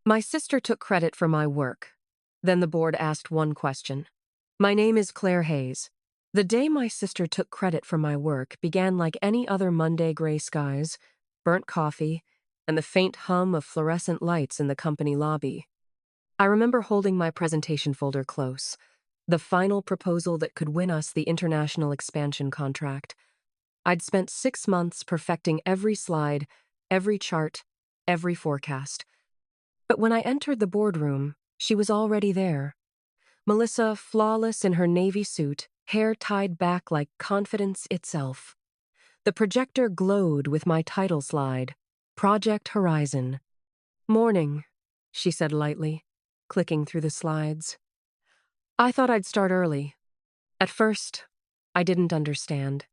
My sister took credit for my work. Then the board asked one question. My name is Claire Hayes. The day my sister took credit for my work began like any other Monday: gray skies, burnt coffee, and the faint hum of fluorescent lights in the company lobby. I remember holding my presentation folder close, the final proposal that could win us the international expansion contract. I'd spent 6 months perfecting every slide, every chart, every forecast. But when I entered the boardroom, she was already there. Melissa, flawless in her navy suit, hair tied back like confidence itself. The projector glowed with my title slide, Project Horizon. Morning, she said lightly, clicking through the slides. I thought I'd start early. At first, I didn't understand.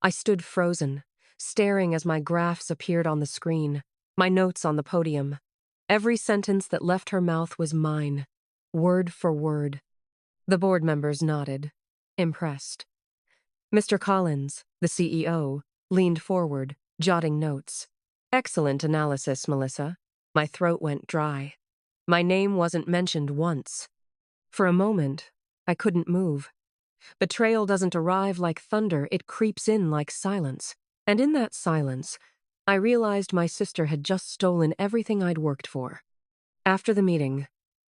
I stood frozen, staring as my graphs appeared on the screen, my notes on the podium. Every sentence that left her mouth was mine, word for word. The board members nodded, impressed. Mr. Collins, the CEO, leaned forward, jotting notes. Excellent analysis, Melissa. My throat went dry. My name wasn't mentioned once. For a moment, I couldn't move. Betrayal doesn't arrive like thunder, it creeps in like silence. And in that silence, I realized my sister had just stolen everything I'd worked for. After the meeting,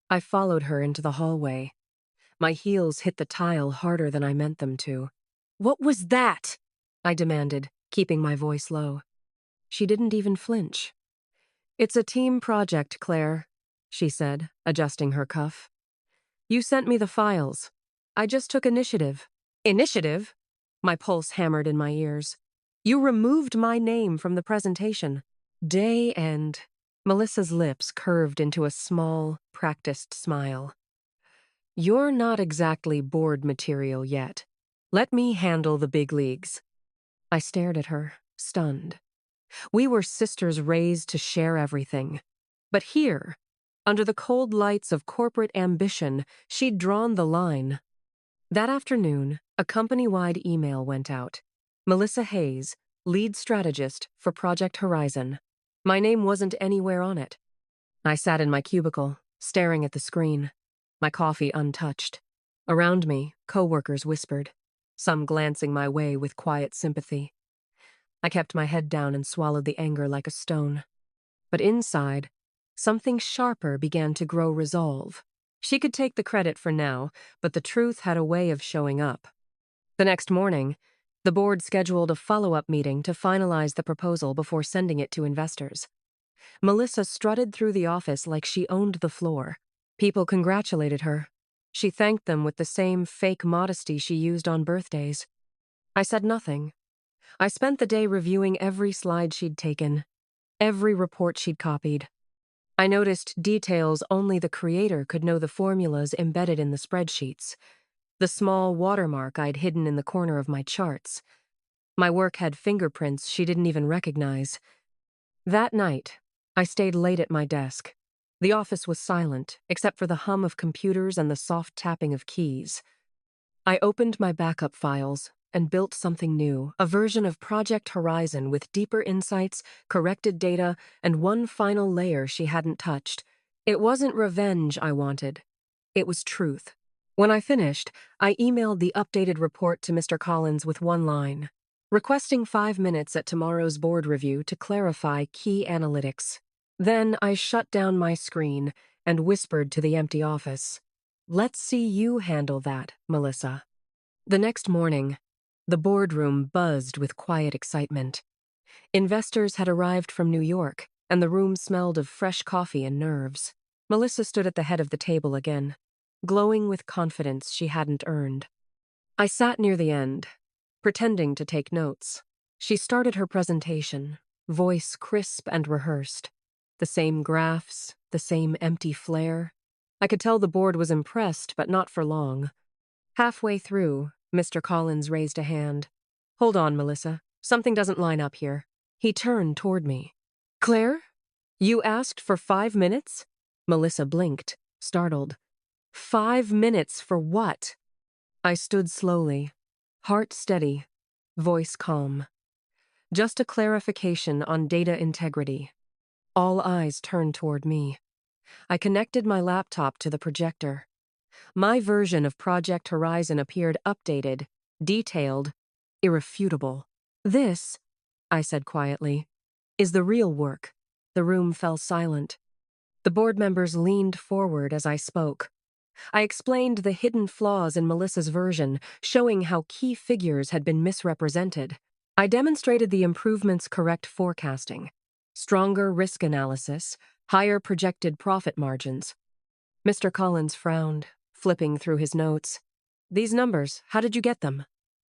I followed her into the hallway. My heels hit the tile harder than I meant them to. What was that? I demanded, keeping my voice low. She didn't even flinch. It's a team project, Claire, she said, adjusting her cuff. You sent me the files. I just took initiative. Initiative? My pulse hammered in my ears. You removed my name from the presentation. Day end. Melissa's lips curved into a small, practiced smile. You're not exactly board material yet. Let me handle the big leagues. I stared at her, stunned. We were sisters raised to share everything. But here, under the cold lights of corporate ambition, she'd drawn the line. That afternoon, a company-wide email went out. Melissa Hayes, lead strategist for Project Horizon. My name wasn't anywhere on it. I sat in my cubicle, staring at the screen, my coffee untouched. Around me, coworkers whispered, some glancing my way with quiet sympathy. I kept my head down and swallowed the anger like a stone. But inside, something sharper began to grow resolve. She could take the credit for now, but the truth had a way of showing up. The next morning, the board scheduled a follow-up meeting to finalize the proposal before sending it to investors. Melissa strutted through the office like she owned the floor. People congratulated her. She thanked them with the same fake modesty she used on birthdays. I said nothing. I spent the day reviewing every slide she'd taken, every report she'd copied. I noticed details only the creator could know, the formulas embedded in the spreadsheets, the small watermark I'd hidden in the corner of my charts. My work had fingerprints she didn't even recognize. That night, I stayed late at my desk. The office was silent, except for the hum of computers and the soft tapping of keys. I opened my backup files and built something new, a version of Project Horizon with deeper insights, corrected data, and one final layer she hadn't touched. It wasn't revenge I wanted. It was truth. When I finished, I emailed the updated report to Mr. Collins with one line, requesting 5 minutes at tomorrow's board review to clarify key analytics. Then I shut down my screen and whispered to the empty office, "Let's see you handle that, Melissa." The next morning, the boardroom buzzed with quiet excitement. Investors had arrived from New York, and the room smelled of fresh coffee and nerves. Melissa stood at the head of the table again, glowing with confidence she hadn't earned. I sat near the end, pretending to take notes. She started her presentation, voice crisp and rehearsed. The same graphs, the same empty flair. I could tell the board was impressed, but not for long. Halfway through, Mr. Collins raised a hand. "Hold on, Melissa. Something doesn't line up here." He turned toward me. "Claire? You asked for 5 minutes?" Melissa blinked, startled. 5 minutes for what? I stood slowly, heart steady, voice calm. Just a clarification on data integrity. All eyes turned toward me. I connected my laptop to the projector. My version of Project Horizon appeared updated, detailed, irrefutable. This, I said quietly, is the real work. The room fell silent. The board members leaned forward as I spoke. I explained the hidden flaws in Melissa's version, showing how key figures had been misrepresented. I demonstrated the improvement's correct forecasting, stronger risk analysis, higher projected profit margins. Mr. Collins frowned, flipping through his notes. "These numbers, how did you get them?"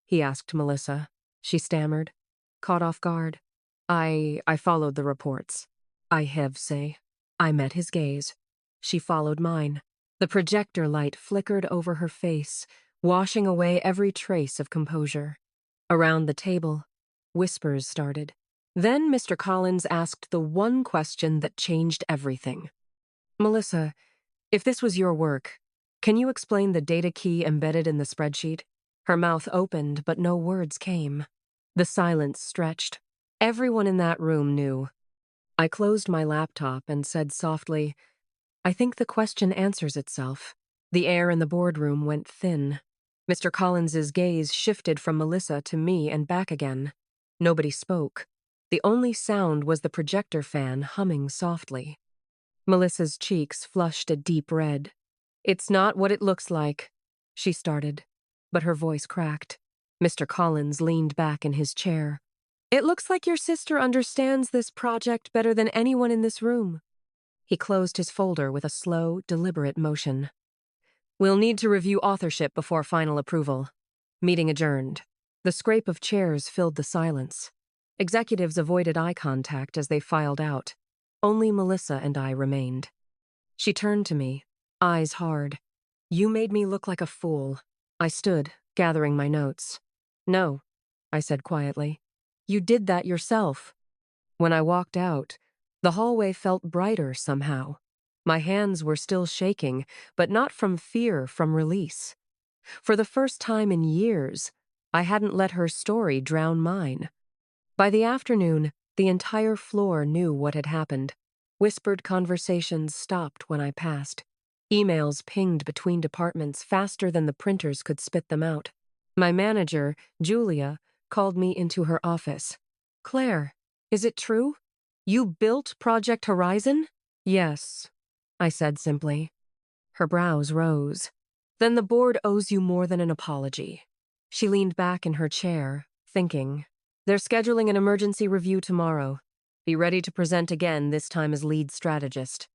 he asked Melissa. She stammered, caught off guard. I followed the reports. I have say. I met his gaze. She followed mine. The projector light flickered over her face, washing away every trace of composure. Around the table, whispers started. Then Mr. Collins asked the one question that changed everything. "Melissa, if this was your work, can you explain the data key embedded in the spreadsheet?" Her mouth opened, but no words came. The silence stretched. Everyone in that room knew. I closed my laptop and said softly, "I think the question answers itself." The air in the boardroom went thin. Mr. Collins's gaze shifted from Melissa to me and back again. Nobody spoke. The only sound was the projector fan humming softly. Melissa's cheeks flushed a deep red. "It's not what it looks like," she started, but her voice cracked. Mr. Collins leaned back in his chair. "It looks like your sister understands this project better than anyone in this room." He closed his folder with a slow, deliberate motion. "We'll need to review authorship before final approval." Meeting adjourned. The scrape of chairs filled the silence. Executives avoided eye contact as they filed out. Only Melissa and I remained. She turned to me, eyes hard. "You made me look like a fool." I stood, gathering my notes. "No," I said quietly. "You did that yourself." When I walked out, the hallway felt brighter somehow. My hands were still shaking, but not from fear, from release. For the first time in years, I hadn't let her story drown mine. By the afternoon, the entire floor knew what had happened. Whispered conversations stopped when I passed. Emails pinged between departments faster than the printers could spit them out. My manager, Julia, called me into her office. "Claire, is it true? You built Project Horizon?" "Yes," I said simply. Her brows rose. "Then the board owes you more than an apology." She leaned back in her chair, thinking. "They're scheduling an emergency review tomorrow. Be ready to present again, this time as lead strategist."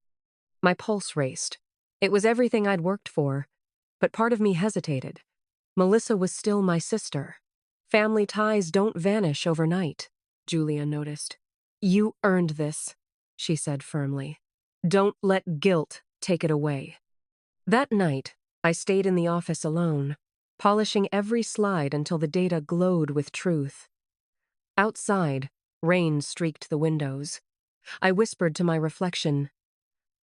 My pulse raced. It was everything I'd worked for, but part of me hesitated. Melissa was still my sister. Family ties don't vanish overnight, Julia noticed. "You earned this," she said firmly. "Don't let guilt take it away." That night, I stayed in the office alone, polishing every slide until the data glowed with truth. Outside, rain streaked the windows. I whispered to my reflection,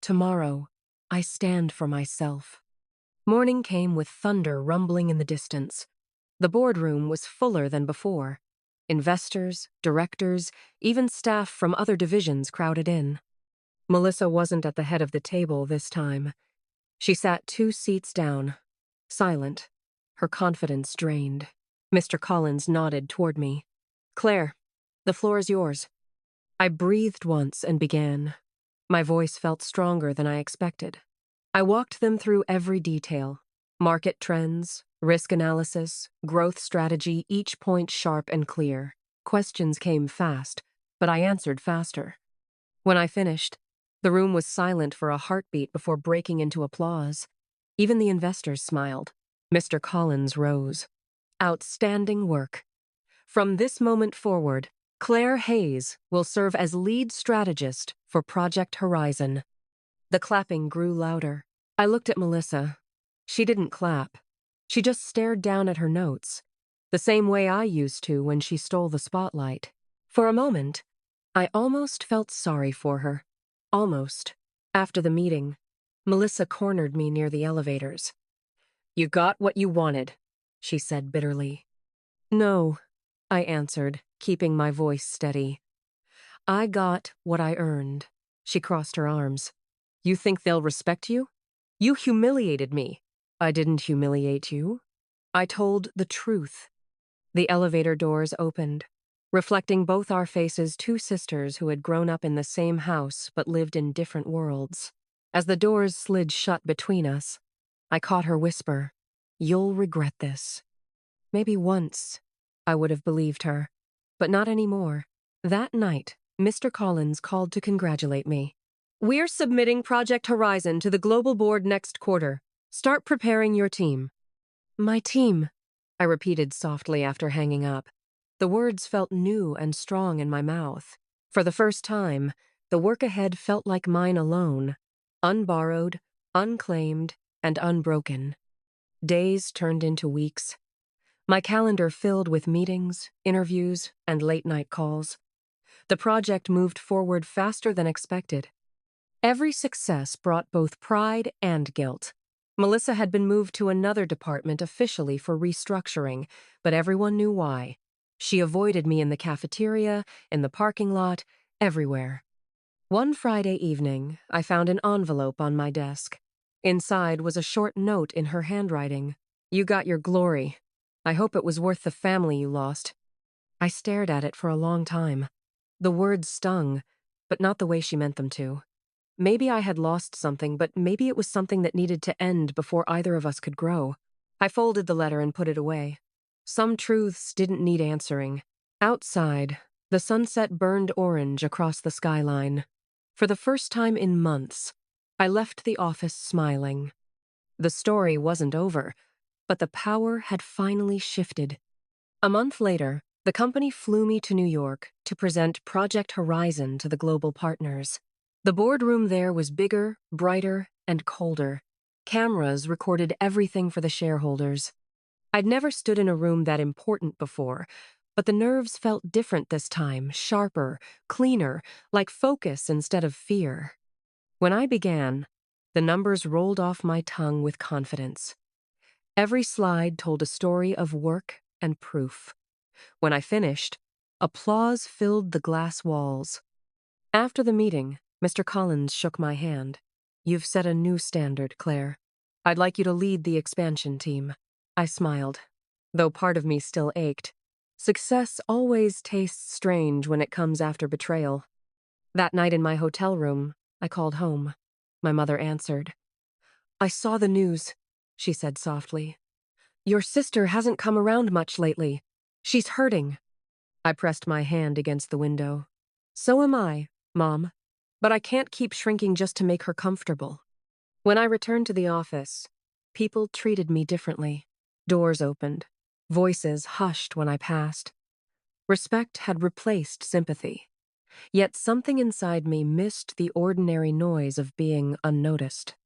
"Tomorrow, I stand for myself." Morning came with thunder rumbling in the distance. The boardroom was fuller than before. Investors, directors, even staff from other divisions crowded in. Melissa wasn't at the head of the table this time. She sat 2 seats down, silent, her confidence drained. Mr. Collins nodded toward me. "Claire, the floor is yours." I breathed once and began. My voice felt stronger than I expected. I walked them through every detail. Market trends, risk analysis, growth strategy, each point sharp and clear. Questions came fast, but I answered faster. When I finished, the room was silent for a heartbeat before breaking into applause. Even the investors smiled. Mr. Collins rose. "Outstanding work. From this moment forward, Claire Hayes will serve as lead strategist for Project Horizon." The clapping grew louder. I looked at Melissa. She didn't clap. She just stared down at her notes, the same way I used to when she stole the spotlight. For a moment, I almost felt sorry for her. Almost. After the meeting, Melissa cornered me near the elevators. "You got what you wanted," she said bitterly. "No," I answered, keeping my voice steady. "I got what I earned." She crossed her arms. You think they'll respect you? You humiliated me. I didn't humiliate you. I told the truth. The elevator doors opened, reflecting both our faces, two sisters who had grown up in the same house but lived in different worlds. As the doors slid shut between us, I caught her whisper, "You'll regret this." Maybe once I would have believed her, but not anymore. That night, Mr. Collins called to congratulate me. "We're submitting Project Horizon to the Global Board next quarter. Start preparing your team." My team, I repeated softly after hanging up. The words felt new and strong in my mouth. For the first time, the work ahead felt like mine alone, unborrowed, unclaimed, and unbroken. Days turned into weeks. My calendar filled with meetings, interviews, and late-night calls. The project moved forward faster than expected. Every success brought both pride and guilt. Melissa had been moved to another department officially for restructuring, but everyone knew why. She avoided me in the cafeteria, in the parking lot, everywhere. One Friday evening, I found an envelope on my desk. Inside was a short note in her handwriting. "You got your glory. I hope it was worth the family you lost." I stared at it for a long time. The words stung, but not the way she meant them to. Maybe I had lost something, but maybe it was something that needed to end before either of us could grow. I folded the letter and put it away. Some truths didn't need answering. Outside, the sunset burned orange across the skyline. For the first time in months, I left the office smiling. The story wasn't over, but the power had finally shifted. A month later, the company flew me to New York to present Project Horizon to the global partners. The boardroom there was bigger, brighter, and colder. Cameras recorded everything for the shareholders. I'd never stood in a room that important before, but the nerves felt different this time, sharper, cleaner, like focus instead of fear. When I began, the numbers rolled off my tongue with confidence. Every slide told a story of work and proof. When I finished, applause filled the glass walls. After the meeting, Mr. Collins shook my hand. "You've set a new standard, Claire. I'd like you to lead the expansion team." I smiled, though part of me still ached. Success always tastes strange when it comes after betrayal. That night in my hotel room, I called home. My mother answered. "I saw the news," she said softly. "Your sister hasn't come around much lately. She's hurting." I pressed my hand against the window. "So am I, Mom. But I can't keep shrinking just to make her comfortable." When I returned to the office, people treated me differently. Doors opened. Voices hushed when I passed. Respect had replaced sympathy. Yet something inside me missed the ordinary noise of being unnoticed.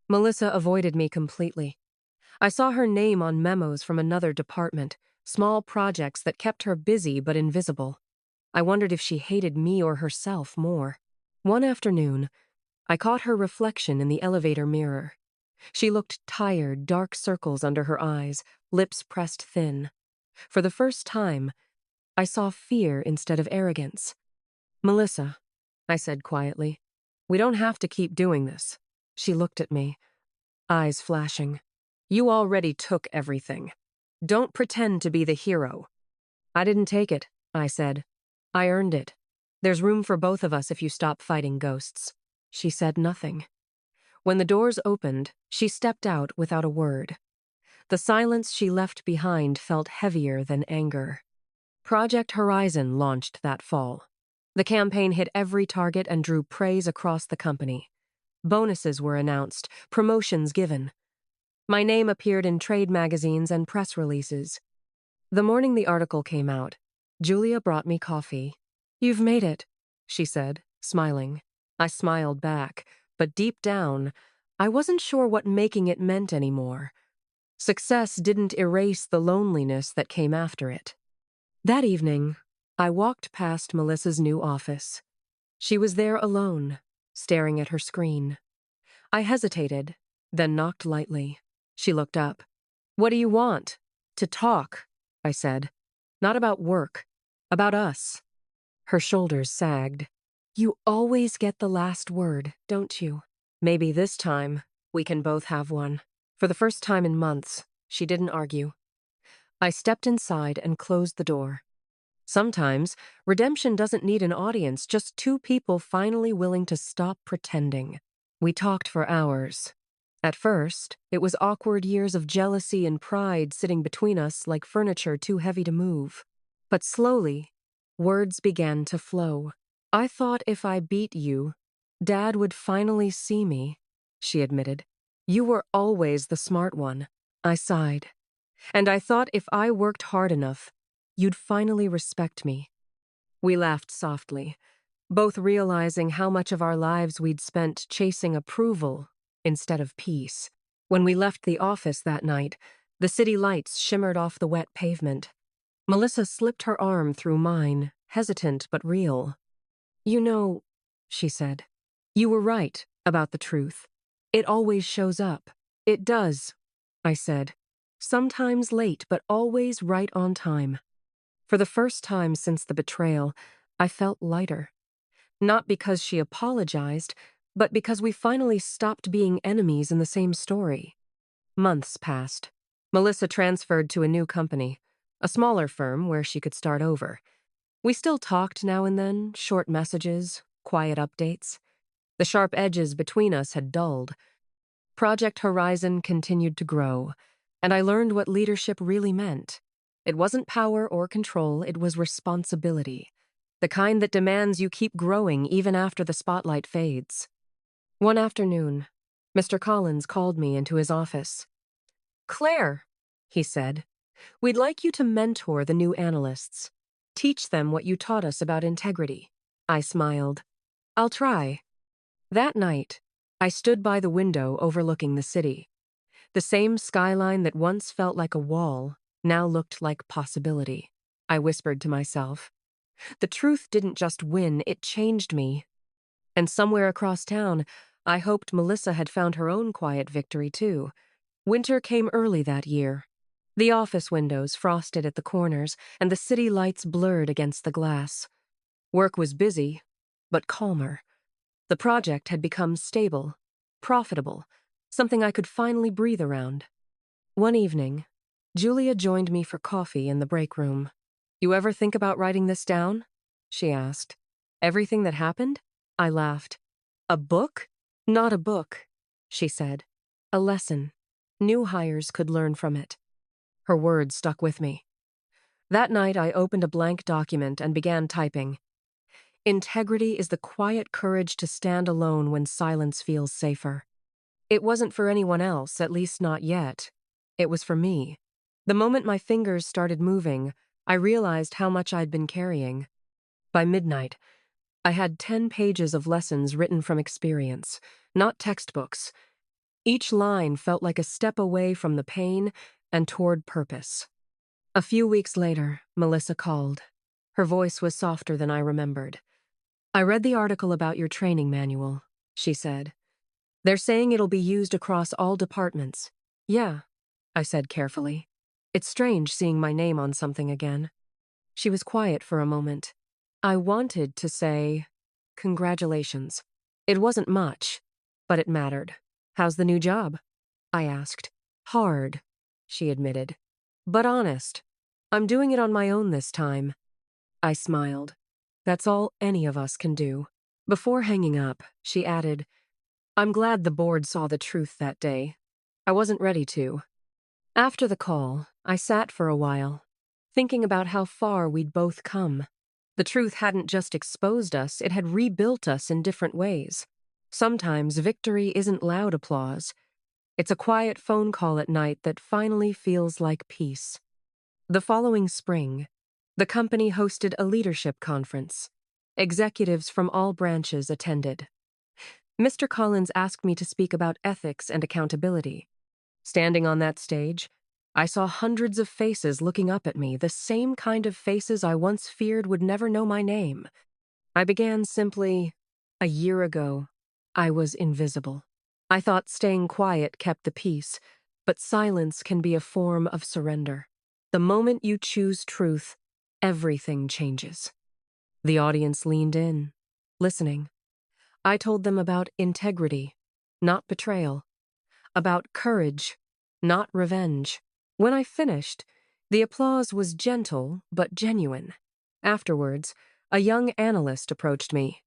Melissa avoided me completely. I saw her name on memos from another department, small projects that kept her busy but invisible. I wondered if she hated me or herself more. One afternoon, I caught her reflection in the elevator mirror. She looked tired, dark circles under her eyes, lips pressed thin. For the first time, I saw fear instead of arrogance. "Melissa," I said quietly, "we don't have to keep doing this." She looked at me, eyes flashing. "You already took everything. Don't pretend to be the hero." "I didn't take it," I said. "I earned it. There's room for both of us if you stop fighting ghosts." She said nothing. When the doors opened, she stepped out without a word. The silence she left behind felt heavier than anger. Project Horizon launched that fall. The campaign hit every target and drew praise across the company. Bonuses were announced, promotions given. My name appeared in trade magazines and press releases. The morning the article came out, Julia brought me coffee. "You've made it," she said, smiling. I smiled back, but deep down, I wasn't sure what making it meant anymore. Success didn't erase the loneliness that came after it. That evening, I walked past Melissa's new office. She was there alone, staring at her screen. I hesitated, then knocked lightly. She looked up. "What do you want?" "To talk," I said. "Not about work, about us." Her shoulders sagged. "You always get the last word, don't you?" Maybe this time we can both have one. For the first time in months, she didn't argue. I stepped inside and closed the door. Sometimes, redemption doesn't need an audience, just two people finally willing to stop pretending. We talked for hours. At first, it was awkward years of jealousy and pride sitting between us like furniture too heavy to move. But slowly, words began to flow. I thought if I beat you, Dad would finally see me, she admitted. You were always the smart one. I sighed. And I thought if I worked hard enough, you'd finally respect me. We laughed softly, both realizing how much of our lives we'd spent chasing approval instead of peace. When we left the office that night, the city lights shimmered off the wet pavement. Melissa slipped her arm through mine, hesitant but real. You know, she said, you were right about the truth. It always shows up. It does, I said. Sometimes late, but always right on time. For the first time since the betrayal, I felt lighter. Not because she apologized, but because we finally stopped being enemies in the same story. Months passed. Melissa transferred to a new company, a smaller firm where she could start over. We still talked now and then, short messages, quiet updates. The sharp edges between us had dulled. Project Horizon continued to grow, and I learned what leadership really meant. It wasn't power or control, it was responsibility. The kind that demands you keep growing even after the spotlight fades. One afternoon, Mr. Collins called me into his office. Claire, he said, we'd like you to mentor the new analysts. Teach them what you taught us about integrity. I smiled. I'll try. That night, I stood by the window overlooking the city. The same skyline that once felt like a wall now looked like possibility. I whispered to myself. The truth didn't just win, it changed me. And somewhere across town, I hoped Melissa had found her own quiet victory too. Winter came early that year. The office windows frosted at the corners, and the city lights blurred against the glass. Work was busy, but calmer. The project had become stable, profitable, something I could finally breathe around. One evening, Julia joined me for coffee in the break room. You ever think about writing this down? She asked. Everything that happened? I laughed. A book? Not a book, she said. A lesson. New hires could learn from it. Her words stuck with me. That night, I opened a blank document and began typing. Integrity is the quiet courage to stand alone when silence feels safer. It wasn't for anyone else, at least not yet. It was for me. The moment my fingers started moving, I realized how much I'd been carrying. By midnight, I had 10 pages of lessons written from experience, not textbooks. Each line felt like a step away from the pain and toward purpose. A few weeks later, Melissa called. Her voice was softer than I remembered. I read the article about your training manual, she said. They're saying it'll be used across all departments. Yeah, I said carefully. It's strange seeing my name on something again. She was quiet for a moment. I wanted to say, congratulations. It wasn't much, but it mattered. How's the new job? I asked. Hard, she admitted. But honest. I'm doing it on my own this time. I smiled. That's all any of us can do. Before hanging up, she added, I'm glad the board saw the truth that day. I wasn't ready to. After the call, I sat for a while, thinking about how far we'd both come. The truth hadn't just exposed us, it had rebuilt us in different ways. Sometimes victory isn't loud applause. It's a quiet phone call at night that finally feels like peace. The following spring, the company hosted a leadership conference. Executives from all branches attended. Mr. Collins asked me to speak about ethics and accountability. Standing on that stage, I saw hundreds of faces looking up at me, the same kind of faces I once feared would never know my name. I began simply, a year ago, I was invisible. I thought staying quiet kept the peace, but silence can be a form of surrender. The moment you choose truth, everything changes. The audience leaned in, listening. I told them about integrity, not betrayal. About courage, not revenge. When I finished, the applause was gentle but genuine. Afterwards, a young analyst approached me.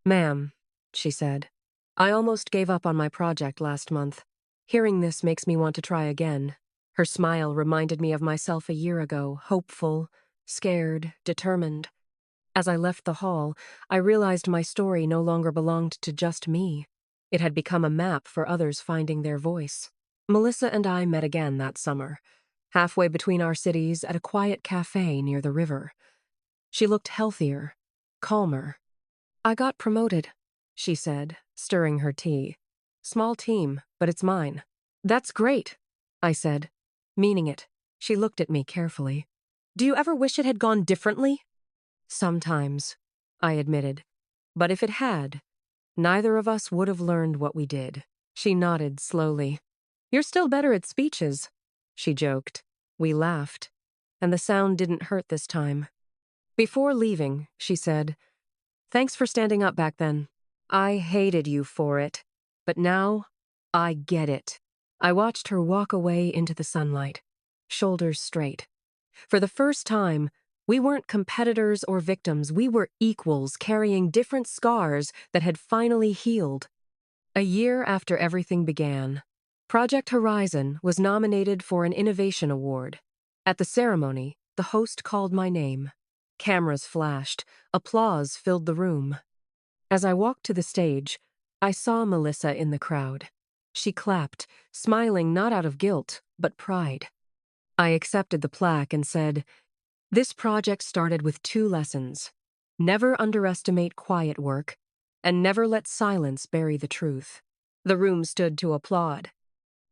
"Ma'am," she said, "I almost gave up on my project last month. Hearing this makes me want to try again." Her smile reminded me of myself a year ago, hopeful, scared, determined. As I left the hall, I realized my story no longer belonged to just me. It had become a map for others finding their voice. Melissa and I met again that summer, halfway between our cities at a quiet cafe near the river. She looked healthier, calmer. "I got promoted," she said, stirring her tea. "Small team, but it's mine." "That's great," I said, meaning it. She looked at me carefully. "Do you ever wish it had gone differently?" "Sometimes," I admitted. "But if it had, neither of us would have learned what we did." She nodded slowly. "You're still better at speeches," she joked. We laughed, and the sound didn't hurt this time. Before leaving, she said, "Thanks for standing up back then. I hated you for it, but now I get it." I watched her walk away into the sunlight, shoulders straight. For the first time, we weren't competitors or victims. We were equals carrying different scars that had finally healed. A year after everything began, Project Horizon was nominated for an Innovation Award. At the ceremony, the host called my name. Cameras flashed. Applause filled the room. As I walked to the stage, I saw Melissa in the crowd. She clapped, smiling not out of guilt, but pride. I accepted the plaque and said, "This project started with 2 lessons. Never underestimate quiet work, and never let silence bury the truth." The room stood to applaud.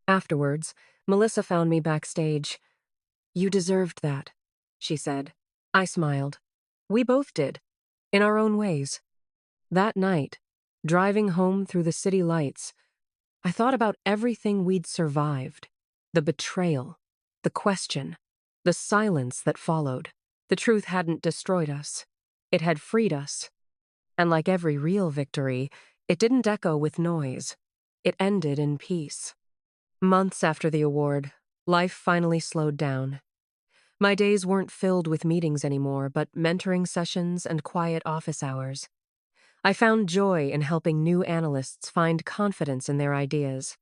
Afterwards, Melissa found me backstage. "You deserved that," she said. I smiled. We both did, in our own ways. That night, driving home through the city lights, I thought about everything we'd survived. The betrayal, the question, the silence that followed. The truth hadn't destroyed us. It had freed us. And like every real victory, it didn't echo with noise. It ended in peace. Months after the award, life finally slowed down. My days weren't filled with meetings anymore, but mentoring sessions and quiet office hours. I found joy in helping new analysts find confidence in their ideas.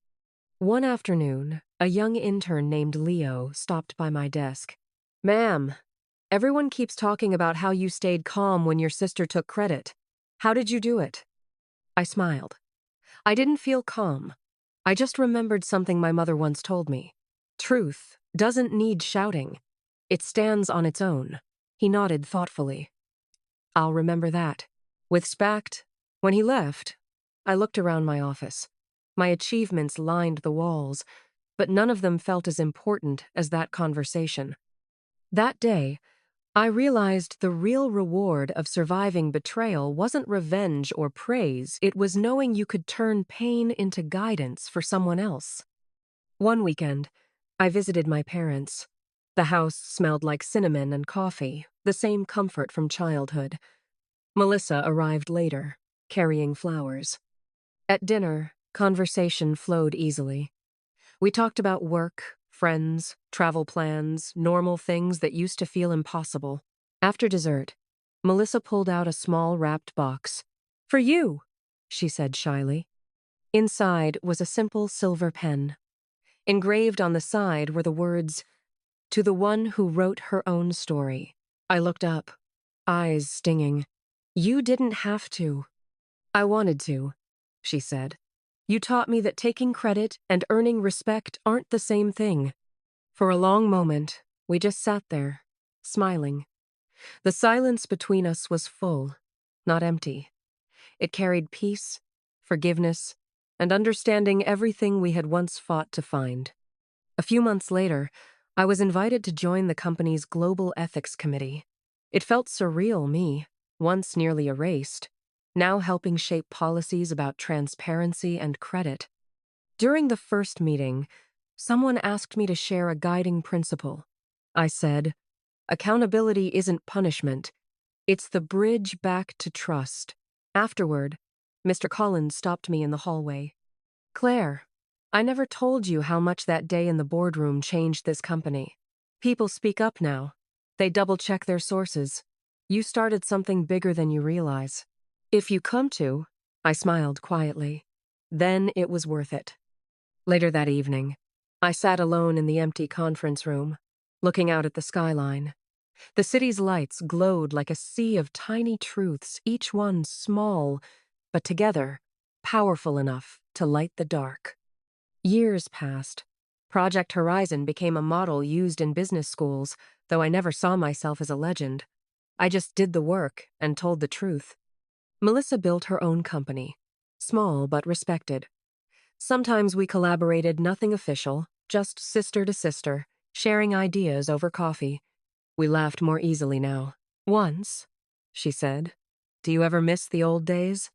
One afternoon, a young intern named Leo stopped by my desk. "Ma'am, everyone keeps talking about how you stayed calm when your sister took credit. How did you do it?" I smiled. I didn't feel calm. I just remembered something my mother once told me. Truth doesn't need shouting. It stands on its own. He nodded thoughtfully. "I'll remember that." With Spact, when he left, I looked around my office. My achievements lined the walls, but none of them felt as important as that conversation. That day, I realized the real reward of surviving betrayal wasn't revenge or praise. It was knowing you could turn pain into guidance for someone else. One weekend, I visited my parents. The house smelled like cinnamon and coffee, the same comfort from childhood. Melissa arrived later, carrying flowers. At dinner, conversation flowed easily. We talked about work, friends, travel plans, normal things that used to feel impossible. After dessert, Melissa pulled out a small wrapped box. "For you," she said shyly. Inside was a simple silver pen. Engraved on the side were the words, "To the one who wrote her own story." I looked up, eyes stinging. "You didn't have to." "I wanted to," she said. "You taught me that taking credit and earning respect aren't the same thing." For a long moment, we just sat there, smiling. The silence between us was full, not empty. It carried peace, forgiveness, and understanding everything we had once fought to find. A few months later, I was invited to join the company's Global Ethics Committee. It felt surreal, once nearly erased, now helping shape policies about transparency and credit. During the first meeting, someone asked me to share a guiding principle. I said, "Accountability isn't punishment. It's the bridge back to trust." Afterward, Mr. Collins stopped me in the hallway. Claire, I never told you how much that day in the boardroom changed this company. People speak up now. They double-check their sources. You started something bigger than you realize. If you come to, I smiled quietly, then it was worth it. Later that evening, I sat alone in the empty conference room, looking out at the skyline. The city's lights glowed like a sea of tiny truths, each one small, but together, powerful enough to light the dark. Years passed. Project Horizon became a model used in business schools, though I never saw myself as a legend. I just did the work and told the truth. Melissa built her own company, small but respected. Sometimes we collaborated, nothing official, just sister to sister, sharing ideas over coffee. We laughed more easily now. Once, she said, "Do you ever miss the old days?"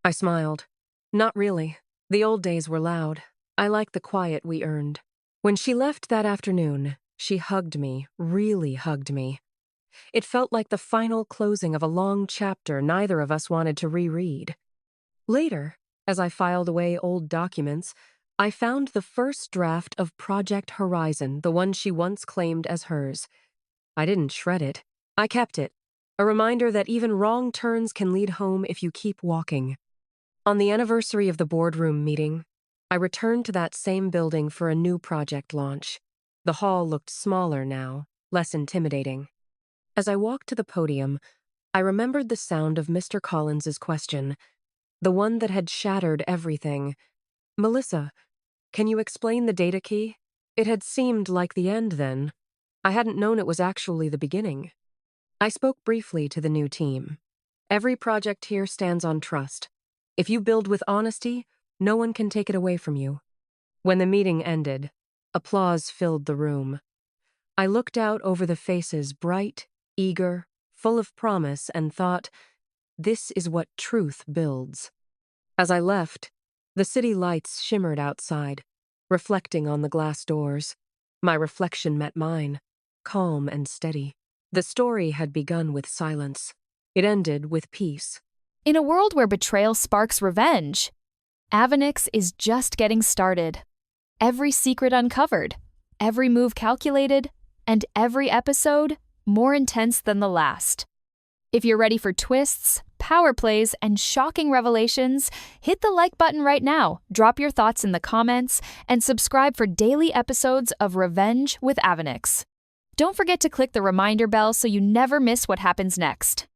I smiled. Not really. The old days were loud. I liked the quiet we earned. When she left that afternoon, she hugged me, really hugged me. It felt like the final closing of a long chapter neither of us wanted to reread. Later, as I filed away old documents, I found the first draft of Project Horizon, the one she once claimed as hers. I didn't shred it. I kept it. A reminder that even wrong turns can lead home if you keep walking. On the anniversary of the boardroom meeting, I returned to that same building for a new project launch. The hall looked smaller now, less intimidating. As I walked to the podium, I remembered the sound of Mr. Collins's question, the one that had shattered everything. "Melissa, can you explain the data key?" It had seemed like the end then. I hadn't known it was actually the beginning. I spoke briefly to the new team. Every project here stands on trust. If you build with honesty, no one can take it away from you. When the meeting ended, applause filled the room. I looked out over the faces, bright, eager, full of promise, and thought, this is what truth builds. As I left, the city lights shimmered outside, reflecting on the glass doors. My reflection met mine, calm and steady. The story had begun with silence. It ended with peace. In a world where betrayal sparks revenge, Avenix is just getting started. Every secret uncovered, every move calculated, and every episode more intense than the last. If you're ready for twists, power plays, and shocking revelations, hit the like button right now, drop your thoughts in the comments, and subscribe for daily episodes of Revenge with Avenix. Don't forget to click the reminder bell so you never miss what happens next.